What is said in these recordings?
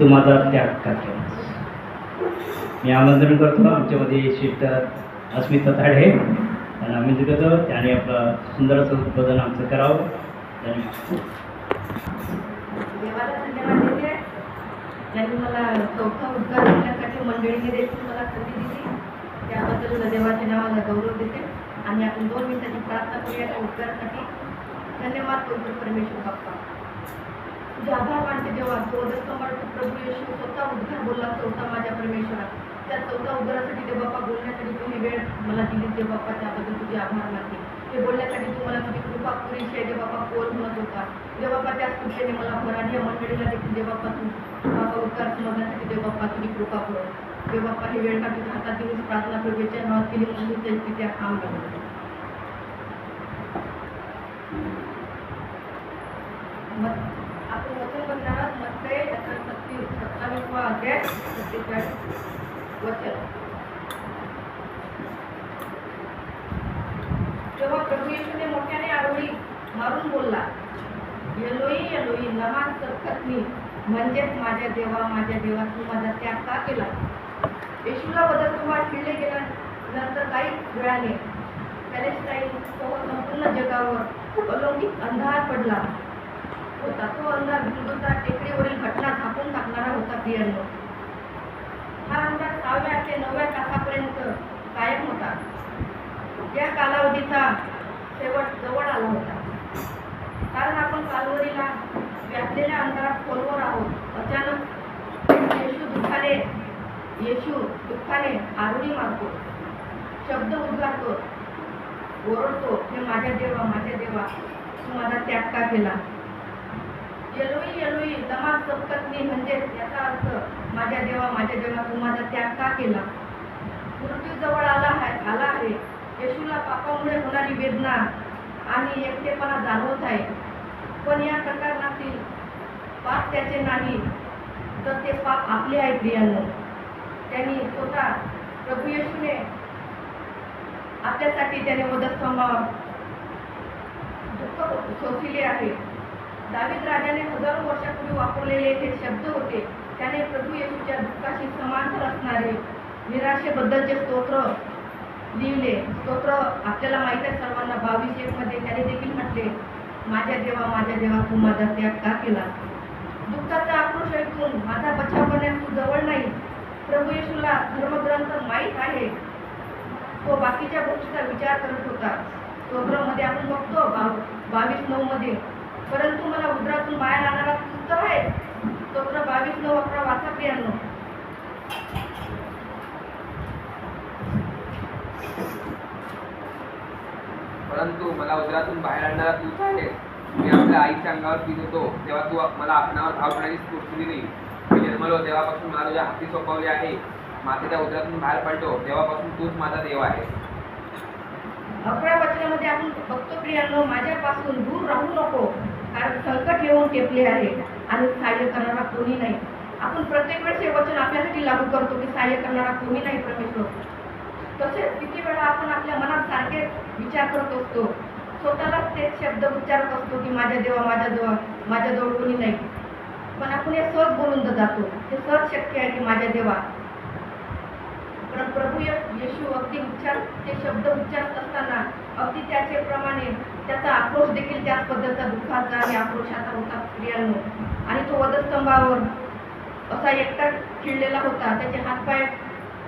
तू माझा त्याग का केलास. मी आमंत्रण करतो आमच्यामध्ये सिस्टर अस्मिता ताडे त्यांना आमंत्रित करतो. त्याने आपलं सुंदर असं उद्बोधन आमचं करावं. धन्यवाद. देवाला धन्यवाद देते. त्यांनी मला चौथा उद्गार करण्यासाठी मंडळीने देखील मला संधी दिली, त्याबद्दल देवाच्या नावाला गौरव देते. आणि आपण 2 मिनिटाची प्रार्थना करूया त्या उद्गारासाठी. धन्यवाद पवित्र परमेश्वर बाप्पा, तुझे आभार मानते देवा. तो दस्तंभार प्रभू येशू स्वतः उद्गार बोलला चौथा माझ्या परमेश्वरा. त्या चौथा उद्गारासाठी देव बाप्पा बोलण्यासाठी तुम्ही वेळ मला दिली देव बाप्पा, त्याबद्दल तुझे आभार मानते. ते बोलण्यासाठी तू मला तुझी कृपा पुरेशी आहे देव बाप्पा. कोण म्हणत होता देव बाप्पा, त्या कृपेने मला भर आणि या मंडळीला देखील देव बाप्पा तू बाबा उद्गार समजण्यासाठी देव बाप्पा तुझी कृपा पुरव देव बाप्पा. ही वेळ का तुझ्या हातात दिवस प्रार्थना प्रभूच्या नावात केली म्हणून त्यांची त्या काम करतो. आपण वचन बघणार मत्तय 27वा अध्याय 47 वचन. तेव्हा प्रभू येशूने मोठ्याने आरोळी मारून बोलला, एलोई एलोई लमा सबक्तनी, म्हणजेच माझ्या देवा तू माझा त्याग का केला. येशूला वधस्तंभावर खिळले गेल्यानंतर काही वेळाने पॅलेस्टाईन संपूर्ण जगावर अलौकिक अंधार पडला होता. तो अंधार गुलगुता टेकडीवरील घटना झाकून टाकणारा होता. प्रियांनो, हा अंधार 6व्या ते 9व्या तासापर्यंत कायम होता. त्या कालावधीचा शेवट जवळ आला होता, कारण आपण कालवरीला व्यापलेल्या अंधारात खोलवर आहोत. अचानक येशू दुःखाने आरोळी मारतो, शब्द उद्गारतो, ओरडतो, हे माझ्या देवा तू माझा त्याग का केला. एलोई एलोई लमा सबक्तनी, म्हणजे याचा अर्थ माझ्या देवा तू माझा त्याग का केला. मृत्यू जवळ आला आहे. येशूला पापामुळे होणारी वेदना आणि एकटेपणा जाणवत आहे. पण या प्रकरणातील पाप त्याचे नाही, तर ते पाप आपले आहे. प्रियांनो, त्यांनी स्वतः प्रभू येशूने आपल्यासाठी त्याने वधस्तंभावर दुःख सोसले आहे. दावीद राजाने हजारो वर्षापूर्वी वापरलेले हे शब्द होते. त्याने प्रभू येशूच्या दुःखाशी समांतर असणारे निराशेबद्दलचे स्तोत्र लिहिले. स्तोत्र आपल्याला माहित आहे सर्वांना. 22:1 मध्ये त्याने देखील म्हटले, माझ्या देवा तू माझा त्याग का केला. दुःखाचा आक्रोश ऐकून माझा बचाव करण्यास तू जवळ नाही. प्रभू येशूला धर्मग्रंथ माहीत आहे. तो बाकीच्या गोष्टीचा विचार करत होता. स्तोत्रामध्ये आपण बघतो 22:9 मध्ये, परंतु मला उदरातून बाहेर आणणारा तूच तर आहे. स्तोत्र 22:9-11 वाचा प्रियांनो. परंतु मला उदरातून बाहेर आणणारा तूच आहे. मी आपल्या आईच्या अंगावर पीत होतो तेव्हा तू मला आपणावर धाव घेण्याची स्फूर्ती दिली. मी जन्मलो तेव्हापासून मला तुझ्या हाती सोपवले आहे. मातेच्या उदरातून बाहेर पडतो तेव्हापासून तूच माझा देव आहे. 11 वचनामध्ये आपण बघतो प्रियांनो, माझ्यापासून दूर राहू नको, कारण संकट येऊन टेपले आहे आणि सहाय्य करणारा कोणी नाही. आपण प्रत्येक वेळेस हे वचन आपल्यासाठी लागू करतो की सहाय्य करणारा कोणी नाही परमेश्वर. तसेच किती वेळा आपण आपल्या मनात सारखे विचार करत असतो, स्वतःलाच तेच शब्द उच्चारत असतो की माझ्या देवा माझ्याजवळ कोणी नाही. पण आपण हे सहज बोलून जातो. हे सहज शक्य आहे की माझ्या देवा. पण प्रभू येशू अगदी ते शब्द उच्चारत असताना अगदी त्याचे प्रमाणे त्याचा आक्रोश देखील त्याच पद्धतीचा दुःखाचा आणि आक्रोशाचा होता प्रियांनो. आणि तो वधस्तंभावर असा एकटा खिळलेला होता. त्याचे हातपाय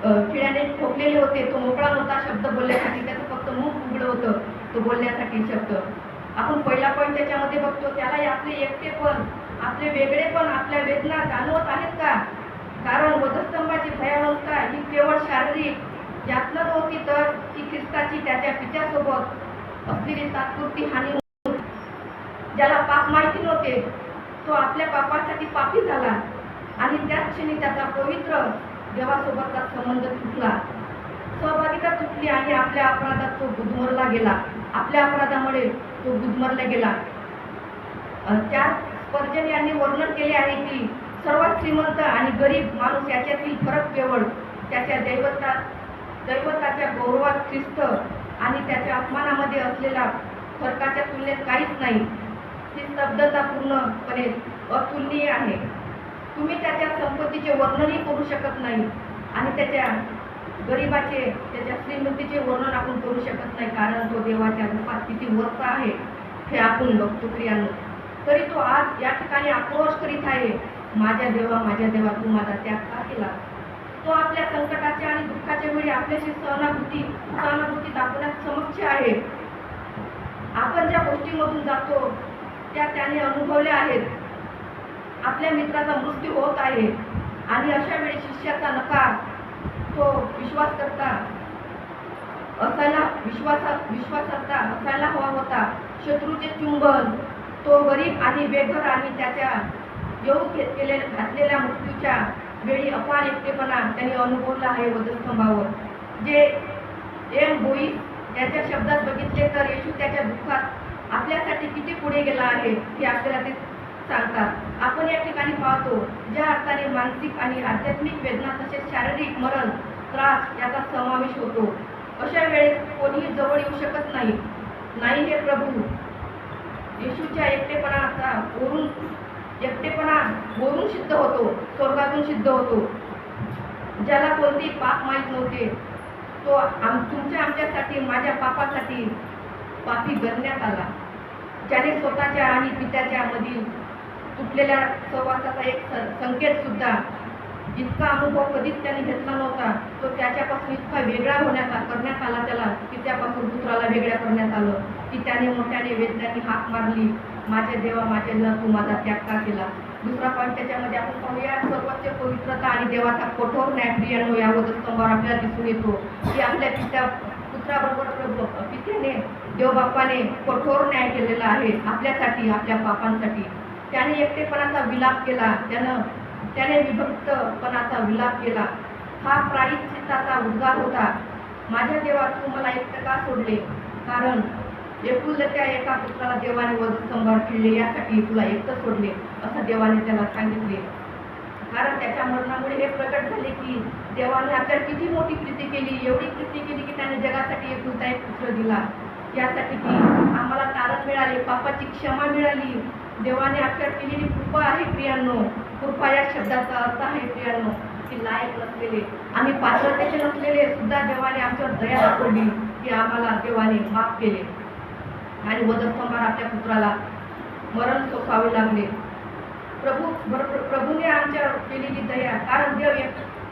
खिळ्याने ठोकलेले होते. तो मोकळा नव्हता शब्द बोलण्यासाठी. त्याचं फक्त मुख उघडं होतं तो बोलण्यासाठी शब्द. आपण पहिला पॉईंट त्याच्यामध्ये बघतो, त्याला आपले एकटेपण, आपले वेगळेपण, आपल्या वेदना जाणवत आहेत का. कारण वधस्तंभाची भयावहता ही केवळ शारीरिक यातना नव्हती, तर ती ख्रिस्ताची त्याच्या पित्यासोबत असलेली तात्पुरती हानी होती. ज्याला पाप माहिती नव्हते तो आपल्या पापासाठी पापी झाला आणि त्याच क्षणी त्याचा पवित्र देवासोबतचा संबंध तुटला, सहभागिता तुटली आणि आपल्या अपराधात तो गुदमरला गेला. आपल्या अपराधामुळे तो गुदमरला गेला. त्या स्पर्जन यांनी वर्णन केले आहे की सर्वात श्रीमंत आणि गरीब माणूस याच्यातील फरक केवळ त्याच्या दैवताच्या गौरवात ख्रिस्त आणि त्याच्या अपमानामध्ये असलेला फरकाच्या तुलनेत काहीच नाही. ही स्तब्धता पूर्णपणे अतुलनीय आहे. तुम्ही त्याच्या श्रीमंतीचे वर्णनही करू शकत नाही आणि त्याच्या श्रीमंतीचे वर्णन आपण करू शकत नाही, कारण तो देवाच्या रूपात किती वर्ष आहे हे आपण बघतो प्रियांनो. तरी तो आज या ठिकाणी आक्रोश करीत आहे, माझ्या देवा तू माझा त्याग का केला. तो आपल्या संकटाच्या आणि दुःखाच्या वेळी आपल्याशी सहानुभूती दाखवण्यास समक्ष आहे. आपण ज्या गोष्टीमधून जातो त्या त्याने अनुभवल्या आहेत. आपल्या मित्राचा मृत्यू होत आहे आणि अशा वेळी शिष्याचा नकार तो विश्वासकर्ता असायला हवा होता. शत्रूचे चुंबन, तो गरीब आणि बेघर आणि त्याच्या घातलेल्या मृत्यूच्या वेळी अपार एकटेपणा त्यांनी अनुभवला आहे वधस्तंभावर. जे एम बोईस त्याच्या शब्दात बघितले तर येशू त्याच्या दुःखात आपल्यासाठी किती पुढे गेला आहे हे आपल्याला ते सांगतात. आपण या ठिकाणी पाहतो ज्या अर्थाने मानसिक आणि आध्यात्मिक वेदना तसेच शारीरिक मरण त्रास याचा समावेश होतो, अशा वेळेस कोणीही जवळ येऊ शकत नाही. हे प्रभू येशूच्या एकटेपणा वरून सिद्ध होतो, स्वर्गातून सिद्ध होतो. ज्याला कोणतेही पाप माहीत नव्हते तो आमच्यासाठी माझ्या पापासाठी पापी गणण्यात आला. ज्याने स्वतःच्या आणि पित्याच्या मधील तुटलेल्या सहवासाचा एक संकेत सुद्धा इतका अनुभव कधीच त्याने घेतला नव्हता. तो त्याच्यापासून इतका वेगळा करण्यात आला त्याला की त्यापासून पुत्राला वेगळ्या करण्यात आलं की त्याने मोठ्याने वेदनांनी हाक मारली, माझ्या देवा तू माझा त्याग का केला. दुसरा पॉईंट त्याच्यामध्ये आपण पाहूया, सर्वोच्च पवित्रता आणि देवाचा कठोर न्याय प्रियांनो या वधस्तंभावर आपल्याला दिसून येतो की आपल्या पुत्राबरोबर पित्याने देवबापाने कठोर न्याय केलेला आहे आपल्यासाठी, आपल्या पापांसाठी. त्याने एकटेपणाचा विलाप केला, त्याने विभक्तपणाचा विलाप केला. हा प्रायश्चित्ताचा उद्गार होता, माझ्या देवा तू मला एकटं का सोडले, कारण एकुलत्या एका पुत्राला देवाने वधस्तंभावर ठेवले, यासाठी तुला एकटं सोडले असं देवाने त्याला सांगितले. कारण त्याच्या मरणामुळे हे प्रकट झाले की देवाने आपल्याला किती मोठी प्रीती केली, एवढी प्रीती केली की त्याने जगासाठी एकुलता एक पुत्र दिला, यासाठी की आम्हाला तारण मिळाले, पापाची क्षमा मिळाली. देवाने आपल्याला केलेली कृपा आहे प्रियांनो. कृपा या शब्दाचा अर्थ आहे प्रियांनो की लायक नसलेले, आम्ही पात्रतेचे नसलेले सुद्धा देवाने आमच्यावर दया दाखवली की आम्हाला देवाने माफ केले आणि वधस्तंभावर आपल्या पुत्राला मरण सोसावे लागले. प्रभूने आमच्यावर केलेली दया, कारण देव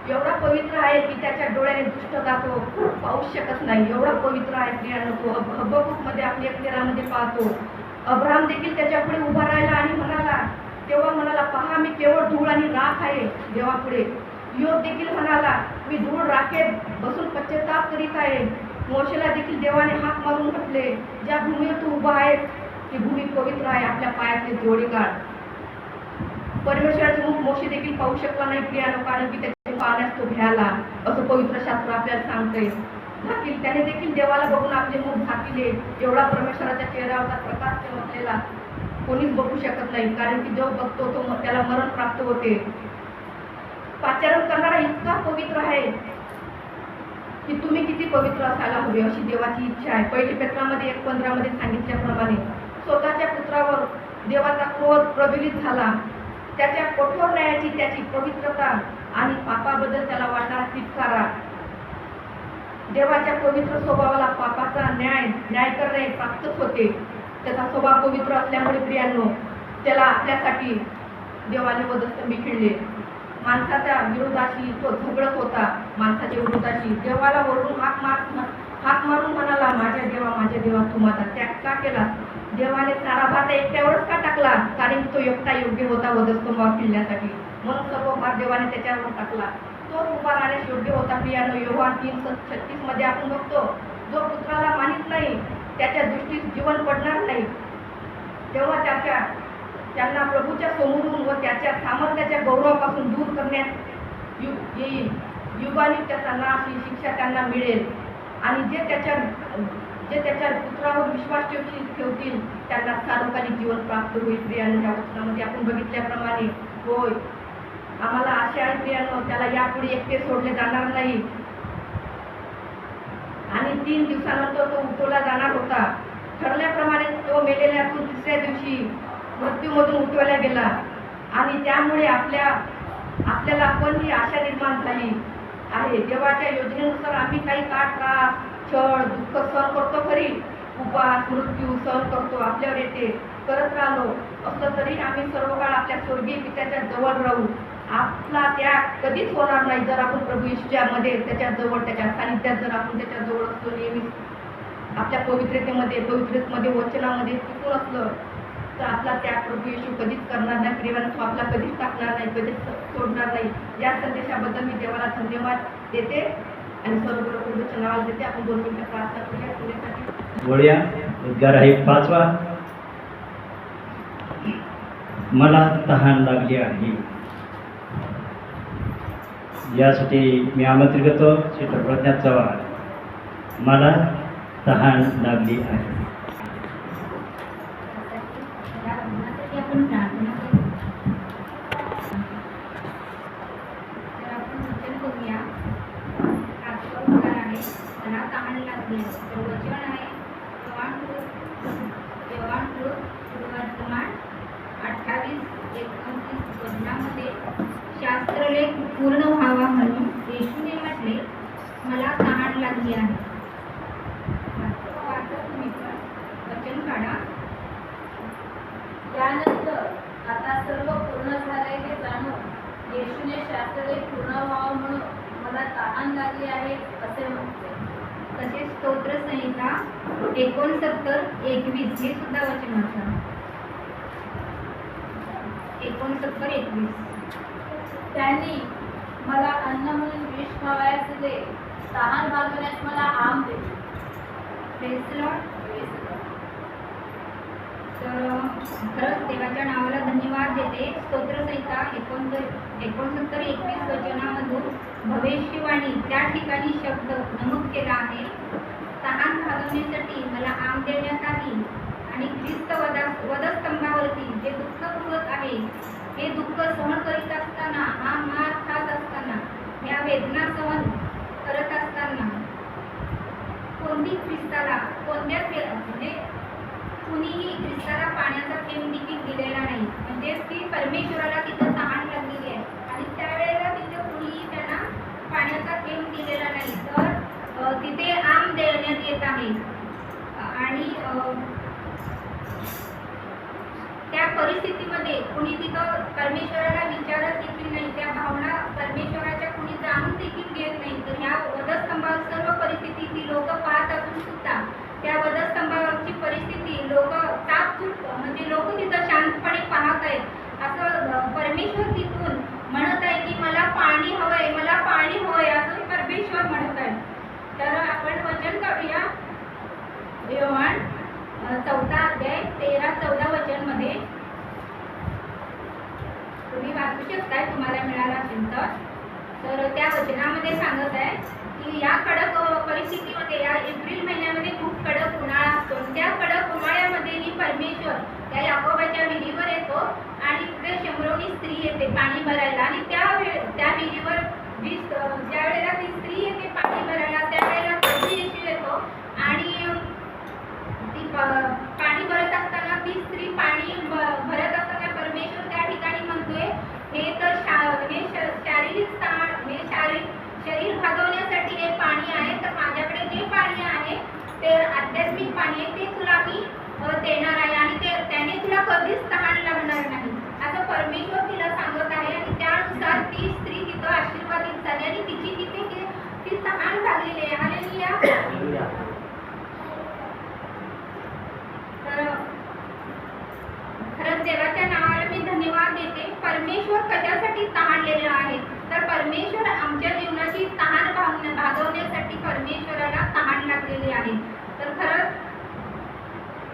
एवढा पवित्र आहे की त्याच्या डोळ्याने दुष्टता तो पाहू शकत नाही. एवढा पवित्र आहे प्रियांनो. तो हबक्कूक मध्ये आपल्या 13 पाहतो, अब्राहम देखील त्याच्या पुढे उभा राहिला आणि म्हणाला पहा मी केवळ धूळ आणि राख आहे देवापुढे. योग देखील म्हणाला मी धूळ राखेत बसून पश्चाताप करीत आहे. मोशेला देखील देवाने हाक मारून म्हटले, ज्या भूमीवर तू उभा आहेस ती भूमी पवित्र आहे, आपल्या पायातले जोडी काढ. परमेश्वराचे मुख मोशे देखील पाहू शकला नाही प्रियानो, कारण की त्याच्या पाहण्यास तो भ्याला, असं पवित्र शास्त्र आपल्याला सांगते. त्याने देखील देवाला बघून आपले मुख झाकिले. एवढा परमेश्वराच्या चेहऱ्यावरचा प्रकाश चमकलेला कोणीच बघू शकत नाही, कारण की जो बघतो तो त्याला मरण प्राप्त होते. पाचारण करणारा इतका पवित्र आहे की तुम्ही किती पवित्र असायला हवे अशी देवाची इच्छा आहे. 1 पेत्रामध्ये 1:15 सांगितल्याप्रमाणे स्वतःच्या पुत्रावर देवाचा क्रोध प्रज्वलित झाला. त्याच्या कठोर न्यायाची, त्याची पवित्रता आणि पापाबद्दल त्याला वाटणारा तिटकारा. देवाच्या पवित्र स्वभावाला पापाचा न्याय करणे प्राप्तच होते. त्याचा स्वभाव पवित्र असल्यामुळे प्रियांनो त्याला आपल्यासाठी देवाने वधस्तंभी खिळले. माणसाच्या विरोधाशी तो झगडत होता, माणसाच्या विरोधाशी. देवाला वरून हाक मारून म्हणाला, माझ्या देवा तू माझा त्याग का केला. देवाने सारा भार एकट्यावरच का टाकला, कारण तो एकटा योग्य होता वधस्तंभावर खिळण्यासाठी, म्हणून सर्व भार देवाने त्याच्यावर टाकला. तो उभा राहण्यास योग्य होता प्रियानो. योहान 3:36 आपण बघतो, जो पुत्राला मानित नाही त्याच्या दृष्टीत जीवन पडणार नाही. तेव्हा त्यांना प्रभूच्या समोरून व त्याच्या सामर्थ्याच्या गौरवापासून दूर करण्यात येईल. युगायुग त्याचा नाश ही शिक्षा त्यांना मिळेल आणि जे त्याच्या पुत्रावर विश्वास ठेवतील त्यांना सार्वकालिक जीवन प्राप्त होईल. प्रियांनो या वचनामध्ये आपण बघितल्याप्रमाणे होय, आम्हाला आशा आहे प्रियांनो, त्याला यापुढे एकटे सोडले जाणार नाही आणि 3 दिवसानंतर तो उठवला जाणार होता. ठरल्याप्रमाणे तो मेलेल्यातून 3ऱ्या दिवशी मृत्यूमधून उठवला गेला आणि त्यामुळे आपल्या आपल्याला पण ही आशा निर्माण झाली आहे. देवाच्या योजनेनुसार आम्ही काही काळ त्रास, छळ, दुःख सहन करतो खरी, उपास, मृत्यू सहन करतो, आपल्यावर येते, करत राहिलो असलं तरी आम्ही सर्व काळ आपल्या स्वर्गीय पित्याच्या जवळ राहू. आपला त्याग कधीच होणार नाही जर आपण प्रभू येशूच्या मध्ये, त्याच्या जवळ, त्याच्या सानिध्यात जर आपण त्याच्या जवळ असतो, नेहमी आपल्या पवित्रतेमध्ये वचनामध्ये टिकून असलं तर आपला त्याग प्रभू येशू कधीच करणार नाही. प्रियवान, तो आपला कधीच टाकणार नाही, कधीच सोडणार नाही. या संदेशाबद्दल मी देवाला धन्यवाद देते आणि सर्व प्रभूच्या नावाला देते. आपण 2 मिनिटं प्रार्थना करूया पुण्यासाठी. बोलूया. उद्गार आहे 5वा. मला तहान लागली आहे. यासाठी मी आमंत्रित करतो सिस्टर प्रज्ञा चव्हाण. मला तहान लागली आहे. आपण प्रार्थना करू. तर आपण वचन करूया. आजचा उद्गार आहे मला तहान लागली आहे. तर वचन आहे सुरुवातमान 28-29 वचनामध्ये शास्त्रलेख पूर्ण व्हावा म्हणून येशूने म्हटले मला तहान लागली आहे. वाचा तुम्ही पण वचन काढा. त्यानंतर आता सर्व पूर्ण झाले हे जाणून येशूने शास्त्रलेख पूर्ण व्हावं म्हणून मला तहान लागली आहे असे म्हटले. तसेच स्तोत्रसंहिता 69:21 हे सुद्धा वचन वाचा. 69:21 त्यांनी मला अन्न म्हणून विष खावयास दिले, तहान भागवण्यास मला आम दिले. Praise the Lord. तर खरंच देवाच्या नावाला धन्यवाद देते. स्तोत्रसंहिता 69:21 वचनामधून भविष्यवाणी त्या ठिकाणी शब्द नमूद केला आहे. तहान भागवण्यासाठी मला आम देण्यात आली आणि ख्रिस्त वधस्तंभावरती जे दुःख भोगत आहे, हे दुःख सहन करीत असताना, हा मार खात असताना, या वेदना सहन करत असताना कोणती ख्रिस्ताला म्हणजे कुणीही ख्रिस्ताला पाण्याचा थेंब देखील दिलेला नाही. म्हणजे ती परमेश्वराला तिथं तहान लागलेली आहे आणि त्यावेळेला तिथं कुणीही त्यांना पाण्याचा थेंब दिलेला नाही. तर तिथे आम देण्यात येत आहे आणि त्या परिस्थितीमध्ये कुणी तिथं परमेश्वराला विचारत देखील नाही. त्या भावना परमेश्वराच्या कुणी जाणून देखील घेत नाही. तर ह्या वधस्तंभावर सर्व परिस्थिती ती लोक पाहत असून सुद्धा त्या वधस्तंभावरची परिस्थिती लोक म्हणजे लोक तिथं शांतपणे पाहत आहेत. असं परमेश्वर तिथून म्हणत आहे की मला पाणी हवंय, मला पाणी हवंय, असं परमेश्वर म्हणत आहे. तर आपण वचन काढूया. योहान 4 अध्याय 13-14 वचन मध्ये तुम्ही वाचू शकताय, तुम्हाला मिळाला असेल तर त्या वचनामध्ये सांगत आहे की या कडक परिस्थितीमध्ये, या एप्रिल महिन्यामध्ये खूप कडक उन्हाळा असतो. त्या कडक उन्हाळ्यामध्ये परमेश्वर त्या याकोबाच्या विहिरीवर येतो आणि तिथे शंभरोनी स्त्री येते पाणी भरायला आणि त्या विहिरीवर ज्या वेळेला ती स्त्री येते पाणी भरायला, त्यावेळेला प्रभू येशू येतो आणि ती पाणी भरत असताना, ती स्त्री पाणी भरत असताना परमेश्वर त्या ठिकाणी म्हणतोय हे तर शारीरिक स्थान, हे शरीर भागवण्यासाठी हे पाणी आहे. तर माझ्याकडे जे पाणी आहे ते आध्यात्मिक पाणी आहे, ते तुला मी देणार आहे आणि त्याने तुला कधीच तहान लागणार नाही, असं परमेश्वर तिला सांगत आहे. आणि त्यानुसार ती स्त्री तिथं आशीर्वादित झाली आणि तिची तिथे ती तहान लागलेली आहे. हालेलुया. तर खरंच देवाच्या नावाला मी धन्यवाद देते. परमेश्वर कशासाठी तहानलेला आहे? तर परमेश्वर आमच्या जीवनाची तहान भागवण्यासाठी परमेश्वराला तहान लागलेली आहे. तर खरंच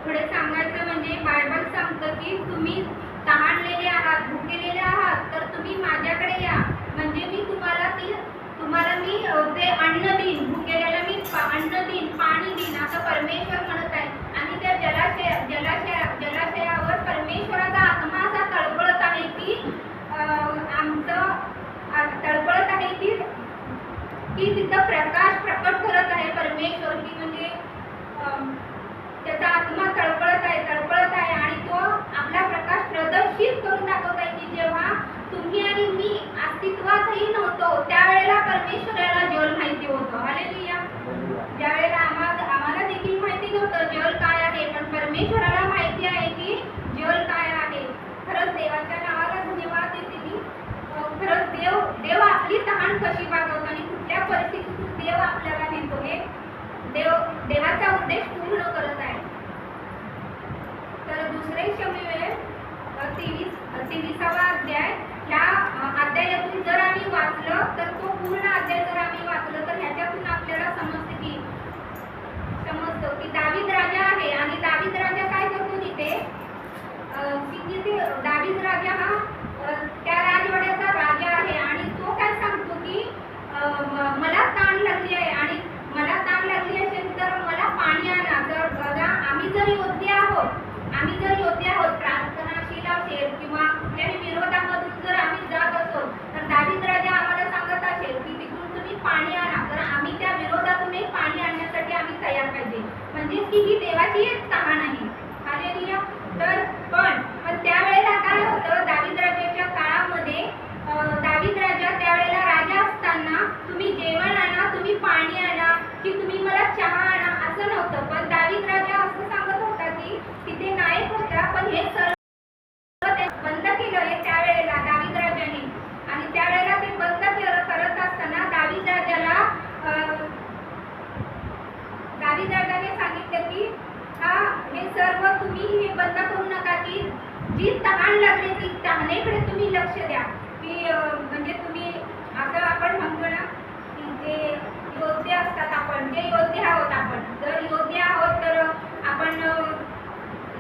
पुढे सांगायचं म्हणजे बायबल सांगतं की तुम्ही तहानलेले आहात, भुकेलेले आहात, तर तुम्ही माझ्याकडे या, म्हणजे मी तुम्हाला मी ते अन्न देईन, भुकेल्याला मी अन्न देईन, पाणी देईन, असं परमेश्वर म्हणत आहे. आणि त्या जलाशयावर परमेश्वराचा आत्मा असा तळपळत आहे की तळपळत आहे की तिथं प्रकाश प्रकट करत आहे परमेश्वर, की म्हणजे त्याचा आत्मा तळपळत आहे आणि तो आपला प्रकाश प्रदर्शित करून दाखवत आहे की जेव्हा तुम्ही आणि मी अस्तित्वात काही नव्हतो त्यावेळेला परमेश्वराला जल माहिती होतं. हालेलुया. ज्यावेळेला आम्हाला देखील माहिती नव्हतं जल काय आहे, पण परमेश्वराला माहिती आहे की जल काय आहे. खरंच देवाच्या नावाला धन्यवाद देते मी. खरंच देव आपली तहान कशी भागवतो आणि कुठल्या परिस्थितीतून देव आपल्याला नेतो हे देवाचा उद्देश पूर्ण करत आहे. तर दुसरे शमूएल 23वा अध्याय, ह्या अध्यायातून जर आम्ही वाचलं तर तो पूर्ण अध्याय जर आम्ही वाचलं तर ह्याच्यातून आपल्याला समजतं की दावीद राजा आहे आणि दावीद राजा काय करतो तिथे की दावीद राजा हा त्या राजवाड्याचा राजा आहे आणि तो काय सांगतो की मला ताण लागली आहे आणि मला ताण लागली असेल तर मला पाणी आणा. तर बघा, आम्ही जर योद्धे आहोत प्रार्थनाशील असेल किंवा कुठल्याही विरोधामधून जर आम्ही जात असो तर दावीद राजा आम्हाला सांगत असेल की तिथून तुम्ही पाणी आणा, तर आम्ही त्या विरोधातून पाणी आणण्यासाठी आम्ही तयार पाहिजे. म्हणजेच की ही देवाची एक तहान आहे. हालेलुया. तर पण त्यावेळेला काय होतं, दावीद राजाच्या काळामध्ये दावीद राजा त्यावेळेला राजा असताना तुम्ही जेवण आणा, तुम्ही पाणी आणा, की तुम्ही मला चहा आणा असं नव्हतं. पण दावीद राजा असं सांगत होता की तिथे नायक होता, पण हे सर्व बंद केलं आहे त्यावेळेला दावीद राजाने. आणि त्यावेळेला ते बंद करत असताना दावीद राजाने सांगितलं की हे सर्व तुम्ही हे बंद करू नका, की जी तहान लागली ती तहानेकडे तुम्ही लक्ष द्या. की म्हणजे तुम्ही असं आपण म्हणतो ना की जे योद्धे असतात, आपण जे योद्धे आहोत, आपण जर योद्धे आहोत तर आपण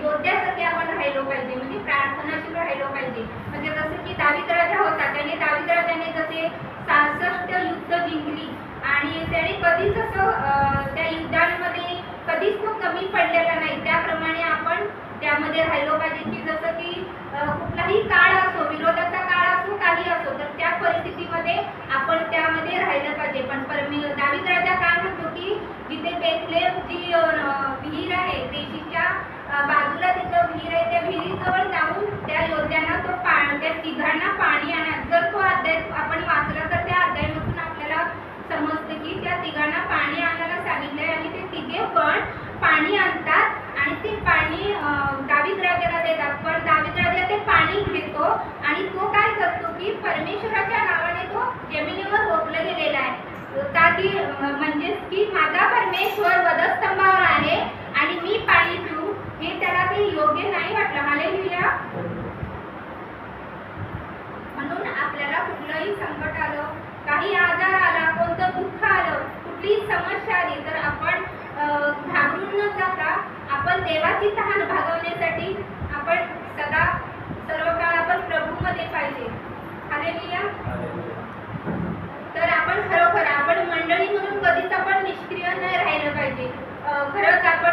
योद्ध्यासारखे आपण राहिलो पाहिजे, म्हणजे प्रार्थनाशील राहिलो पाहिजे. म्हणजे जसं की दावीद राजा होता, दावीद राजाने जसे 66 युद्ध जिंकली आणि त्याने कधीच असं त्या युद्धांमध्ये कधीच तो कमी पडलेला नाही. त्याप्रमाणे आपण त्यामध्ये राहिलो पाहिजे की जसं की कुठलाही काळ असो, विरोधाचा काळ असो, काही असो, तर त्या परिस्थितीमध्ये आपण त्यामध्ये राहिलं पाहिजे. पण दावीद राजा काय म्हणतो की जिथे बेथलेम जी विहीर आहे, वेशीच्या बाजूला तिथं विहीर आहे, त्या विहिरीजवळ जाऊन त्या योद्ध्यांना त्या तिघांना पाणी आणा. जर तो अध्याय आपण वाचला तर त्या अध्यायामधून आपल्याला समजतं की त्या तिघांना पाणी आणायला सांगितलंय आणि ते तिघे पण पाणी आणतात आणि ते पाणी दावीद राजाला देतात. पण दावीद राजा ते पाणी घेतो आणि तो काय करतो की परमेश्वराच्या नावाने तो जमिनीवर रोपलं गेलेला आहे, ताकी म्हणजेच की माझा परमेश्वर वधस्तंभावर आहे आणि मी पाणी पिऊ, हे त्याला ते योग्य नाही वाटलं. हालेलुया. म्हणून आपल्याला कुठलंही संकट आलं, काही आजार आला, कोणतं दुःख आलं, कुठलीही समस्या आली तर आपण घाबरून न जाता आपण देवाची तहान भागवण्यासाठी आपण सदा सर्व काळ आपण प्रभूमध्ये पाहिजे. हालेलुया. तर आपण खरोखर आपण मंडळी म्हणून कधीच आपण निष्क्रिय नाही राहिलं पाहिजे. खरंच आपण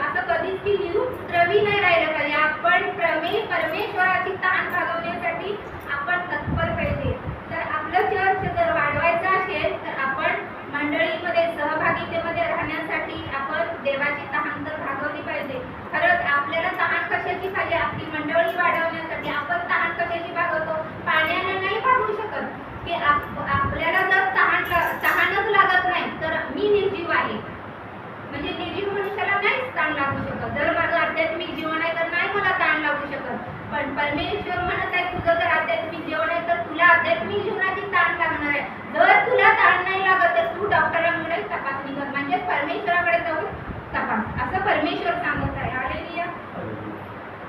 असं कधीच की निरुपद्रवी नाही राहिलं पाहिजे. आपण परमेश्वराची तहान भागवण्यासाठी आपण तत्पर पाहिजे. तर आपलं चर्च जर वाढवायचं असेल तर आपण मंडळीमध्ये सहभागितेमध्ये राहण्यासाठी आपण देवाची तहान तर भागवली पाहिजे. खरंच आपल्याला तहान कशाची पाहिजे, आपली मंडळी वाढवण्यासाठी आपण तहान कशाची भागवतो, पाण्याने नाही भागवू शकत. की आपल्याला जर तहानच लागत नाही तर मी निर्जीव आहे, म्हणजे निर्जीव मनुष्याला नाहीच ताण लागू शकत. जर माझं आध्यात्मिक जीवन आहे तर नाही मला ताण लागू शकत. पण परमेश्वर म्हणत आहे तुझं जर आध्यात्मिक जीवन आहे तर तुला आध्यात्मिक जीवनाची ताण लागणार आहे. जर तुला ताण नाही लागत तर तू डॉक्टरांकडे तपासणी कर, म्हणजे परमेश्वराकडे जाऊन तपास, असं परमेश्वर सांगत आहे. हालेलुया.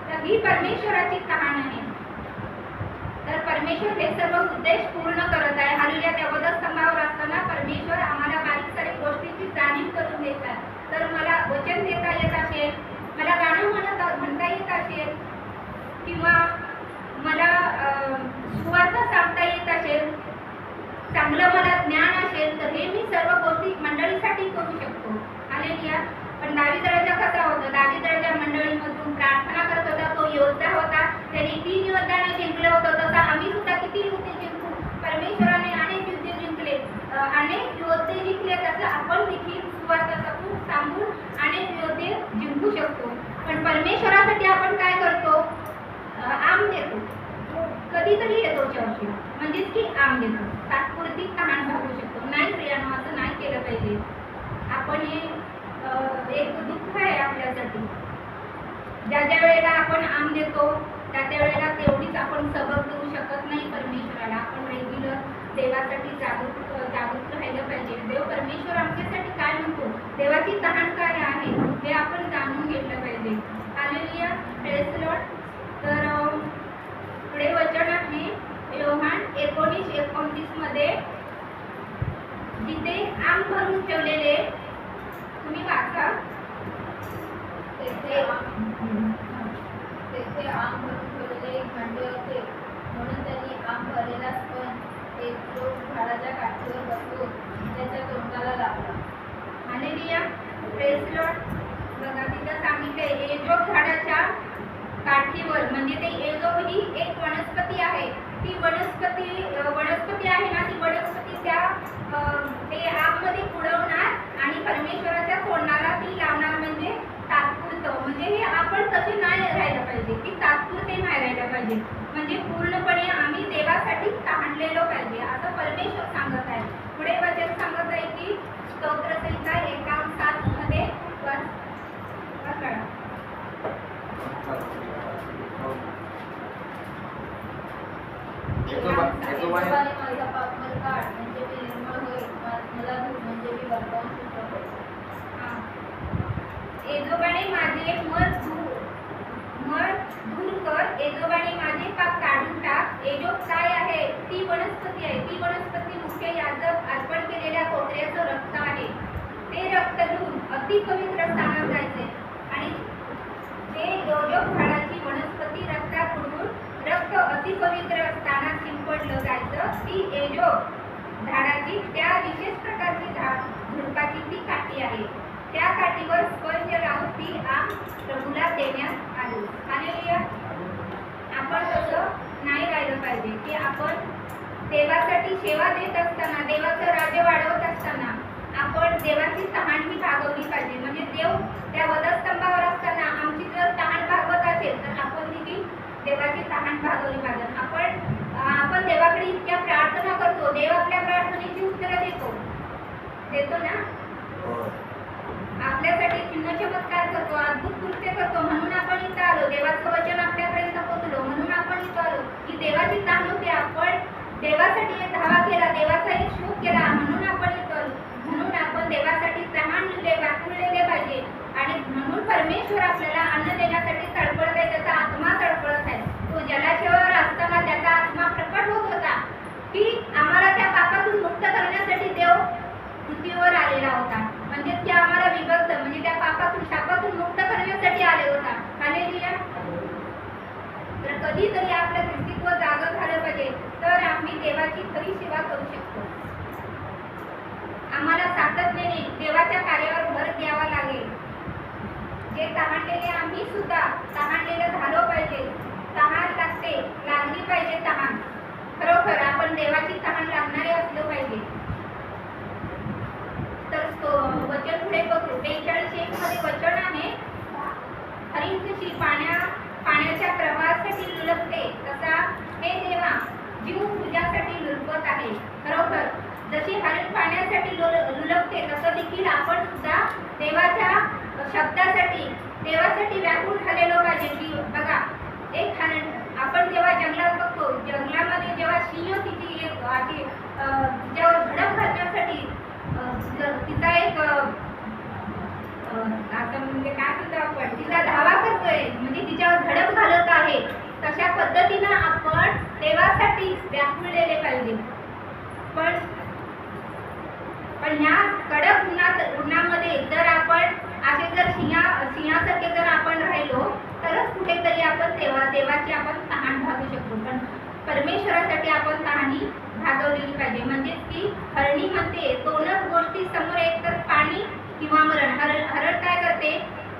तर ही परमेश्वराची तहान आहे. तर परमेश्वर हे सर्व उद्देश पूर्ण करत आहे. हालेलुया. त्या वधस्तंभावर असताना परमेश्वर आम्हाला बारीक सारीक गोष्टींची जाणीव करून देतात. तर मला वचन देता येत असेल, मला गाणं म्हणता येत असेल, किंवा मला सुवार्थ सांगता येत असेल, चांगलं मला ज्ञान असेल, तर हे मी सर्व गोष्टी मंडळीसाठी करू शकतो. हालेलुया. पण दावीद राजा कसा होता, दावीद राजा मंडळीमधून प्रार्थना करत होता, तो योद्धा होता, त्याने 3 योद्ध्याने जिंकलं होतं. तसं आम्ही सुद्धा किती युद्ध जिंकू, परमेश्वराने अनेक युद्ध जिंकले, अनेक योद्धे जिंकले, तसं आपण देखील सुवार्थ सांगून अनेक योद्धे जिंकू शकतो. पण परमेश्वरासाठी आपण काय करतो, आम देतो, कधीतरी येतो चर्चला, म्हणजेच की आम देतो, तात्पुरती तहान भागू शकतो. नाही प्रियानो, असं नाही केलं पाहिजे. आपण हे एक दुःख आहे आपल्यासाठी. ज्या ज्या वेळेला आपण आम देतो त्या त्या वेळेला तेवढीच आपण सबक देऊ शकत नाही परमेश्वराला. आपण रेग्युलर देवासाठी जागृत राहिलं पाहिजे. देव परमेश्वर आमच्यासाठी काय म्हणतो, देवाची तहान काय आहे हे आपण जाणून घेतलं पाहिजे. Hallelujah, praise the Lord. तर पुढे वचन आहे योहान 19:29 मध्ये, जिथे आम भरून ठेवलेले, तुम्ही वाचा. तेथे आम भरून ठेवलेले एक भांडे होते, म्हणून त्यांनी आम भरलेला स्पंज एक लोक झाडाच्या काठीवर बसवून त्याच्या तोंडाला लावला. Hallelujah, praise the Lord. बघा तिथं सांगितलंय एजोब झाडाच्या काठीवर, म्हणजे ते एजोब ही एक वनस्पती आहे. ती वनस्पती आहे ना, ती वनस्पती ते आगमध्ये पुरवणार आणि परमेश्वराच्या तोंडाला ती लावणार, म्हणजे तात्पुरतं. म्हणजे हे आपण तसे नाही राहायला पाहिजे, की तात्पुरते नाही राहायला पाहिजे, म्हणजे पूर्णपणे आम्ही देवासाठी ताणलेलो पाहिजे असं परमेश्वर सांगत आहे. पुढे वचन सांगत आहे की स्तोत्रसंहिता 51:7 मध्ये वाचा. यहोवाने माझा पापमल काढ, म्हणजे मी निर्मळ होईल. मला धुव, म्हणजे मी बदलावून शुद्ध होईल. एजोबाने माझे मळ दूर कर, एजोबाने माझे पाप काढून टाक. एजोब काय आहे? ती वनस्पती आहे. ती वनस्पती मुख्य याजक अर्पण केलेल्या कोत्र्याचं रक्त आहे. ते रक्त घेऊन अति पवित्र स्थानात जायचे आणि ते एजोब झाडाची वनस्पती रक्तात बुडवून रक्त अति पवित्र स्थानात शिंपडलं जायचं. ती एजोब झाडाची त्या विशेष प्रकारची झुडपाची ती काठी आहे. त्या काठीवर स्पंज लावून ती आम प्रभूला देण्यात आली. हालेलुया. आपण तसं नाही राहिलं पाहिजे, की आपण देवासाठी सेवा देत असताना, देवाचं राज्य वाढवत असताना आपण देवाची तहान ही भागवली पाहिजे. म्हणजे देव त्या वधस्तंभावर असताना आमची जर तहान भागवत असेल तर आपण देखील देवाची तहान भागवली पाहिजे. आपण देवाकडे इतक्या प्रार्थना करतो, देव आपल्या प्रार्थनेची उत्तरं देतो ना. आपल्यासाठी चिन्ह चमत्कार करतो, अद्भुत कृत्य करतो, म्हणून आपण इथं आलो. देवाचं वचन आपल्यापर्यंत पोहोचलो म्हणून आपण इथं आलो. की देवाची तहान होती, आपण देवासाठी एक धावा केला, देवाचा एक शोध केला, म्हणून आपण इथं आलो. म्हणून आपण देवासाठी तहानलेले, व्याकुळलेले पाहिजे. आणि म्हणून परमेश्वर आपल्याला अन्न देण्यासाठी तळपळत आहे, त्याचा आत्मा तळपळत आहे. तो जलाशयावर असताना त्याचा आत्मा प्रकट होत होता, की आम्हाला त्या पापातून मुक्त करण्यासाठी देव पृथ्वीवर आलेला होता. म्हणजे ते आम्हाला विभक्त, म्हणजे त्या पापातून, शापातून मुक्त करण्यासाठी आले होता. हालेलुया. तर कधीतरी आपलं ख्रिस्तीत्व जागं झालं पाहिजे, तर आम्ही देवाची खरी सेवा करू शकतो. आम्हाला सातत्याने देवाच्या कार्यावर भर द्यावा लागेल. जे तहानलेले, आम्ही सुद्धा तहानलेलं झालो पाहिजे. तहान लागली पाहिजे तहान. खरोखर आपण देवाची तहान लागणारे असलो पाहिजे. तर वचन पुढे बघू. 42:1 मध्ये वचन आहे, हरिण कशी पाण्याच्या प्रवाहासाठी लुलकते, तसा हे देवा जीव तुझ्यासाठी लुलकत आहे. खरोखर जशी हरिण पाण्यासाठी लुलकते, तसं देखील आपण सुद्धा देवाच्या शब्दासाठी, देवासाठी व्याकुळ झालेलो पाहिजे. की बघा, एक हरिण, आपण जेव्हा जंगलात बघतो, जंगलामध्ये जेव्हा सिंह तिची एक आधी तिच्यावर झडप घालण्यासाठी तिचा एक आता म्हणजे काय म्हणतो आपण, तिचा धावा करतोय, म्हणजे तिच्यावर झडप घालत आहे, तशा पद्धतीनं आपण देवासाठी व्याकुळलेले पाहिजे. पण ह्या कडक उन्हामध्ये जर आपण असे जर सिंहासारखे जर आपण राहिलो, तरच कुठेतरी आपण देवाची आपण तहान भागू शकतो. पण परमेश्वरासाठी आपण तहानी भागवलेली पाहिजे. म्हणजेच की हरणी म्हणते, दोनच गोष्टी समोर, एक तर पाणी किंवा मरण. हरण काय करते,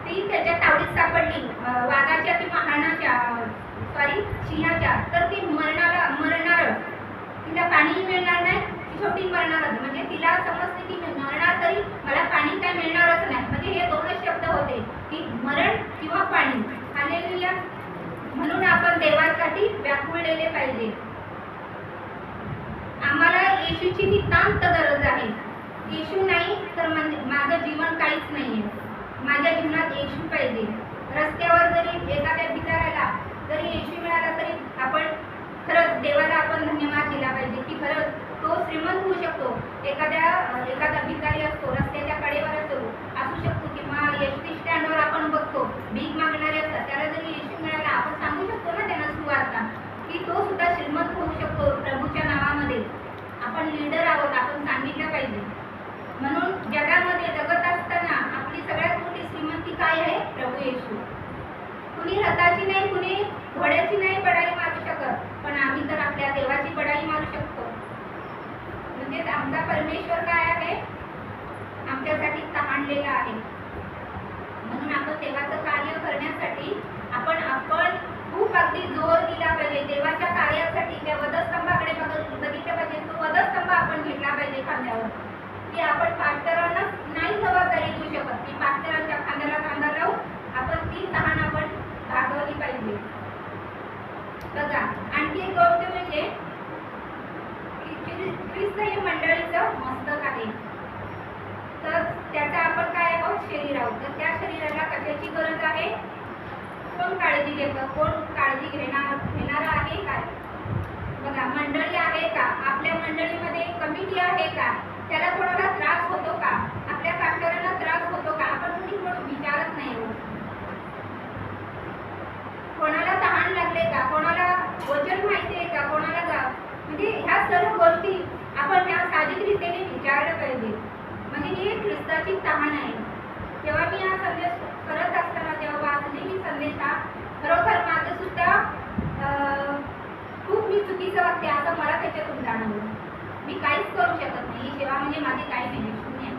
ती त्याच्या तावडीत सापडली वाघाच्या किंवा सिंहाच्या, तर ती मरणारच. तिला पाणी मिळणार नाही, ती शेवटी मरणारच. म्हणजे तिला समजते की मरणार, तरी मला पाणी काय मिळणारच नाही. म्हणजे हे दोनच शब्द होते, की मरण किंवा पाणी. हालेलुया. म्हणून आपण देवासाठी व्याकुळलेले पाहिजे. येशूची नितांत गरज आहे. येशू नाही तर माझं जीवन काहीच नाही आहे. माझ्या जीवनात येशू पाहिजे. रस्त्यावर जरी एखाद्या भिकाऱ्याला जरी येशू मिळाला तरी आपण खरंच देवाला आपण धन्यवाद दिला पाहिजे की खरंच तो श्रीमंत होऊ शकतो. एखादा भिकारी असतो, रस्त्याच्या कडेवर असू शकतो किंवा एसटी स्टँडवर आपण बघतो भीक मागणारे असतात, त्याला जरी येशू मिळाला आपण सांगू शकतो ना त्यांना सुवार्ता की तो सुद्धा श्रीमंत होऊ शकतो प्रभूच्या नावामध्ये. आपण लीडर आहोत, आपण सांगितलं पाहिजे. म्हणून जगामध्ये जगत असताना आपली सगळ्यात मोठी श्रीमंती काय आहे? प्रभू येशू. कुणी रथाची नाही, कुणी घोड्याची नाही बढाई मारू शकत, पण आम्ही तर आपल्या देवाची बढाई मारू शकतो. म्हणजेच आमचा परमेश्वर काय आहे? आमच्यासाठी तहानलेला आहे. म्हणून आपण देवाचं कार्य करण्यासाठी आपण खूप अगदी जोर दिला पाहिजे. देवाच्या कार्यासाठी त्या वधस्तंभाकडे बघितलं पाहिजे. तो वधस्तंभ आपण घेतला पाहिजे खांद्यावर, की आपण पास्टरांना नाही जबाबदारी देऊ शकत की पास्टरांच्या खांद्याला खांदा लावून आपण ती तहान आपण भागवली पाहिजे. बघा, आणखी एक गोष्ट म्हणजे ख्रिस्त हे मंडळीचं मस्तक आहे. तर त्याचा आपण काय आहोत? शरीर आहोत. तर त्या शरीराला कशाची गरज आहे? कोण काळजी घेतं? कोण काळजी घेणारा आहे काय? बघा, मंडळी आहे का? आपल्या मंडळीमध्ये कमिटी आहे का? त्याला कोणाला त्रास होतो का? आपल्या पास्टरांना त्रास होतो का? आपण कुणी कोण विचारत नाही. कोणाला तहान लागले का? कोणाला वचन माहिती आहे का? कोणाला म्हणजे ह्या सर्व गोष्टी आपण ह्या साहजिक रीतीने विचारलं पाहिजे. म्हणजे ही एक ख्रिस्ताची तहान आहे. जेव्हा मी हा संदेश करत असताना जेव्हा वाचले मी संदेश हा, खरोखर माझं सुद्धा खूप मी चुकीचं वागते असं मला त्याच्यातून जाणवलं. मी काहीच करू शकत नाही. ही सेवा म्हणजे माझी काही नाही, शून्य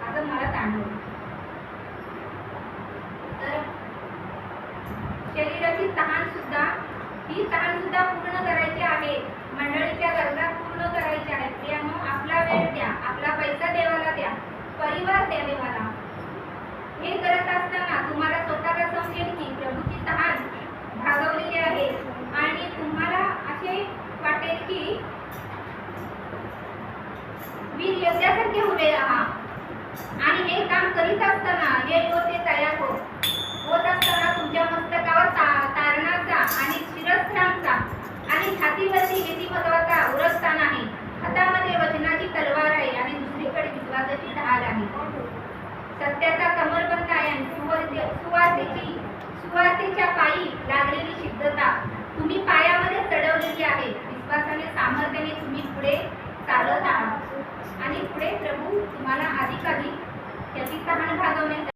असं मला जाणवलं. तर शरीराची तहान सुद्धा ही तहान सुद्धा पूर्ण करायची आहे. मंडळीच्या गरजा पूर्ण करायच्या आहेत. त्यामुळे आपला वेळ द्या, आपला पैसा देवाला द्या, परिवार द्या देवाला. हे करत असताना तुम्हाला स्वतःला समजेल की प्रभूची तहान भागवलेली आहे आणि तुम्हाला असे वाटेल की वीर योद्ध्यासारखे उभे राहा. आणि हे काम करीत असताना हे योद्धे तयार होत असताना तुमच्या मस्तकावर तारणाचा आणि शिरस्त्रांचा आणि छातीवरती नीतिमत्वाचा उरस्थान आहे. हातामध्ये वचनाची तलवार आहे आणि दुसरीकडे विश्वासाची ढाल आहे. सत्याचा कमरबंद आहे आणि सुवार्तेच्या पायी लागलेली सिद्धता तुम्ही पायामध्ये चढवलेली आहे. विश्वासाने सामर्थ्याने तुम्ही पुढे चालत आहात आणि पुढे प्रभू तुम्हाला अधिकाधिक त्याची तहान भागवण्यासाठी